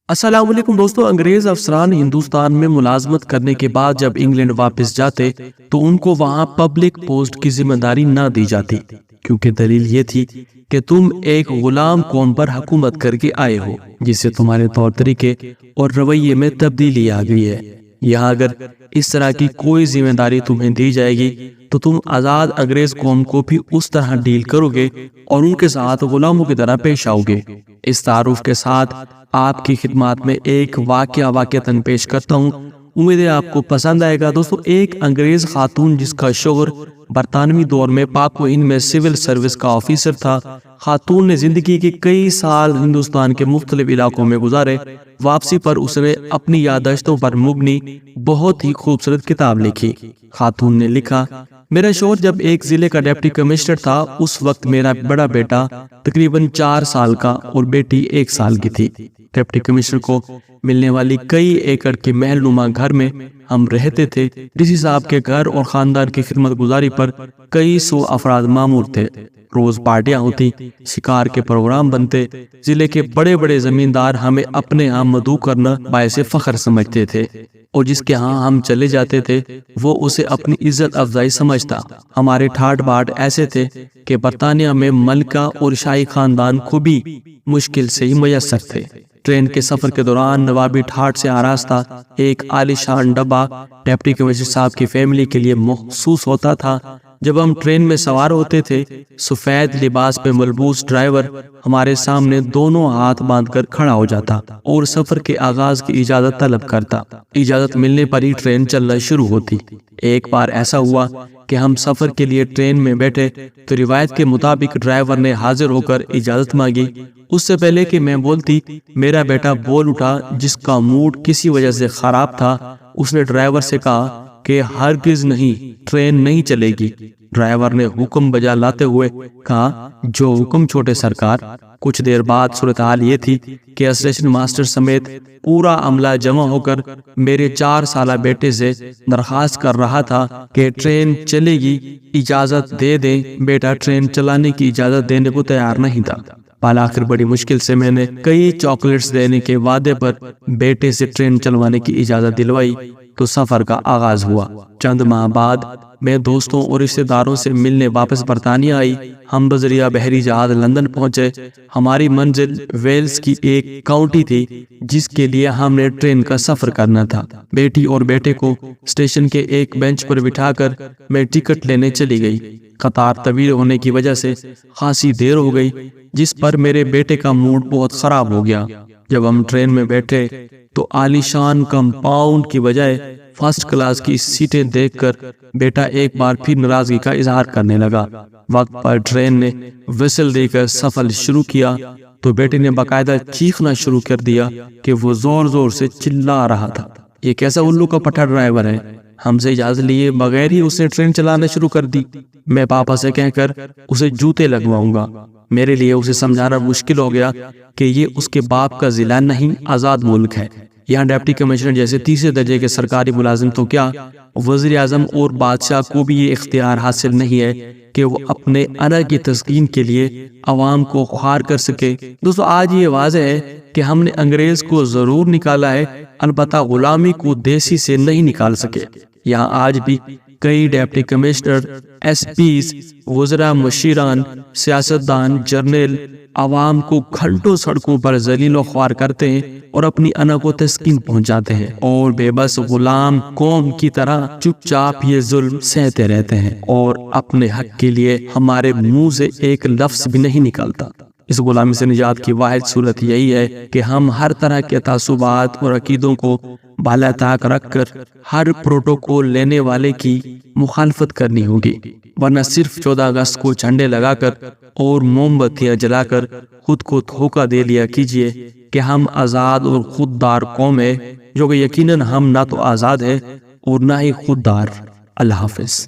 السلام علیکم دوستو، انگریز افسران ہندوستان میں ملازمت کرنے کے بعد جب انگلینڈ واپس جاتے تو ان کو وہاں پبلک پوسٹ کی ذمہ داری نہ دی جاتی، کیونکہ دلیل یہ تھی کہ تم ایک غلام قوم پر حکومت کر کے آئے ہو جس سے تمہارے طور طریقے اور رویے میں تبدیلی آ گئی ہے۔ یہاں اگر اس طرح کی کوئی ذمہ داری تمہیں دی جائے گی تو تم آزاد انگریز قوم کو بھی اس طرح ڈیل کرو گے اور ان کے ساتھ غلاموں کی طرح پیش آؤ گے۔ اس تعارف کے ساتھ آپ کی خدمات میں ایک واقعتاً پیش کرتا ہوں، امید ہے آپ کو پسند آئے گا۔ دوستو، ایک انگریز خاتون جس کا شوہر برطانوی دور میں پاک و ہند میں سول سروس کا آفیسر تھا، خاتون نے زندگی کے کئی سال ہندوستان کے مختلف علاقوں میں گزارے۔ واپسی پر اس نے اپنی یادداشتوں پر مبنی بہت ہی خوبصورت کتاب لکھی۔ خاتون نے لکھا، میرا شوہر جب ایک ضلع کا ڈپٹی کمشنر تھا، اس وقت میرا بڑا بیٹا تقریباً 4 سال کا اور بیٹی 1 سال کی تھی۔ ڈپٹی کمشنر کو ملنے والی کئی ایکڑ کے محل نما گھر میں ہم رہتے تھے۔ ڈی سی صاحب کے گھر اور خاندان کی خدمت گزاری پر کئی سو افراد مامور تھے۔ روز پارٹیاں ہوتی، شکار کے پروگرام بنتے، ضلع کے بڑے بڑے زمیندار ہمیں اپنے ہاں مدعو کرنا باعث فخر سمجھتے تھے، اور جس کے ہاں ہم چلے جاتے تھے وہ اسے اپنی عزت افزائی سمجھتا۔ ہمارے ٹھاٹ باٹ ایسے تھے کہ برطانیہ میں ملکہ اور شاہی خاندان کو بھی مشکل سے ہی میسر تھے۔ ٹرین کے سفر کے دوران نوابی ٹھاٹ سے آراستہ ایک عالی شان ڈبہ ڈپٹی کمشنر صاحب کی فیملی کے لیے مخصوص ہوتا تھا۔ جب ہم ٹرین میں سوار ہوتے تھے، سفید لباس میں ملبوس ڈرائیور ہمارے سامنے دونوں ہاتھ باندھ کر کھڑا ہو جاتا اور سفر کے آغاز کی اجازت طلب کرتا۔ اجازت ملنے پر ہی ٹرین چلنا شروع ہوتی۔ ایک بار ایسا ہوا کہ ہم سفر کے لیے ٹرین میں بیٹھے تو روایت کے مطابق ڈرائیور نے حاضر ہو کر اجازت مانگی۔ اس سے پہلے کہ میں بولتی، میرا بیٹا بول اٹھا جس کا موڈ کسی وجہ سے خراب تھا۔ اس نے ڈرائیور سے کہا کہ ہرگز نہیں، ٹرین نہیں چلے گی۔ ڈرائیور نے حکم بجا لاتے ہوئے کہا، جو حکم چھوٹے سرکار۔ کچھ دیر بعد صورتحال یہ تھی کہ اسٹیشن ماسٹر سمیت پورا عملہ جمع ہو کر میرے 4 سالہ بیٹے سے درخواست کر رہا تھا کہ ٹرین چلے گی، اجازت دے دیں۔ بیٹا ٹرین چلانے کی اجازت دینے کو تیار نہیں تھا۔ بالآخر بڑی مشکل سے میں نے کئی چاکلیٹس دینے کے وعدے پر بیٹے سے ٹرین چلوانے کی اجازت دلوائی تو سفر کا آغاز ہوا۔ چند ماہ بعد میں دوستوں اور رشتہ داروں سے ملنے واپس برطانیہ آئی۔ ہم بذریعہ بحری جہاز لندن پہنچے۔ ہماری منزل ویلز کی ایک کاؤنٹی تھی جس کے لیے ہم نے ٹرین کا سفر کرنا تھا۔ بیٹی اور بیٹے کو اسٹیشن کے ایک بینچ پر بٹھا کر میں ٹکٹ لینے چلی گئی۔ قطار طویل ہونے کی وجہ سے خاصی دیر ہو گئی، جس پر میرے بیٹے کا موڈ بہت خراب ہو گیا۔ جب ہم ٹرین میں بیٹھے تو عالی شان کمپاؤنڈ کی بجائے فرسٹ کلاس کی سیٹیں دیکھ کر بیٹا ایک بار پھر ناراضگی کا اظہار کرنے لگا۔ وقت پر ٹرین نے وسل دے کر سفر شروع کیا تو بیٹے نے باقاعدہ چیخنا شروع کر دیا کہ وہ زور زور سے چلا رہا تھا، یہ کیسا الو کا پٹھا ڈرائیور ہے۔ ہم سے اجازت لیے بغیر ہی اس نے ٹرین چلانا شروع کر دی۔ میں پاپا سے کہہ کر اسے جوتے لگواؤں گا۔ میرے لیے اسے سمجھانا مشکل ہو گیا کہ یہ اس کے باپ کا ضلع نہیں، آزاد ملک ہے۔ یہاں ڈپٹی کمشنر جیسے تیسرے درجے کے سرکاری ملازم تو کیا، وزیر اعظم اور بادشاہ کو بھی یہ اختیار حاصل نہیں ہے کہ وہ اپنے انا کی تسکین کے لیے عوام کو خوار کر سکے۔ دوستو، آج یہ واضح ہے کہ ہم نے انگریز کو ضرور نکالا ہے، البتہ غلامی کو دیسی سے نہیں نکال سکے۔ یہاں آج بھی کئی ڈپٹی کمشنر، ایس پیز، وزراء، مشیران، سیاستدان، جرنیل عوام کو گھنٹوں سڑکوں پر ذلیل و خوار کرتے ہیں اور اپنی انا کو تسکین پہنچاتے ہیں، اور بے بس غلام قوم کی طرح چپ چاپ یہ ظلم سہتے رہتے ہیں، اور اپنے حق کے لیے ہمارے منہ سے ایک لفظ بھی نہیں نکلتا۔ اس غلامی سے نجات کی واحد صورت یہی ہے کہ ہم ہر طرح کے تعصبات اور عقیدوں کو بالا طاق رکھ کر ہر پروٹوکول لینے والے کی مخالفت کرنی ہوگی، ورنہ صرف 14 اگست کو جھنڈے لگا کر اور موم بتیاں جلا کر خود کو دھوکہ دے لیا کیجیے کہ ہم آزاد اور خوددار قوم ہے، جو کہ یقیناً ہم نہ تو آزاد ہے اور نہ ہی خوددار۔ اللہ حافظ۔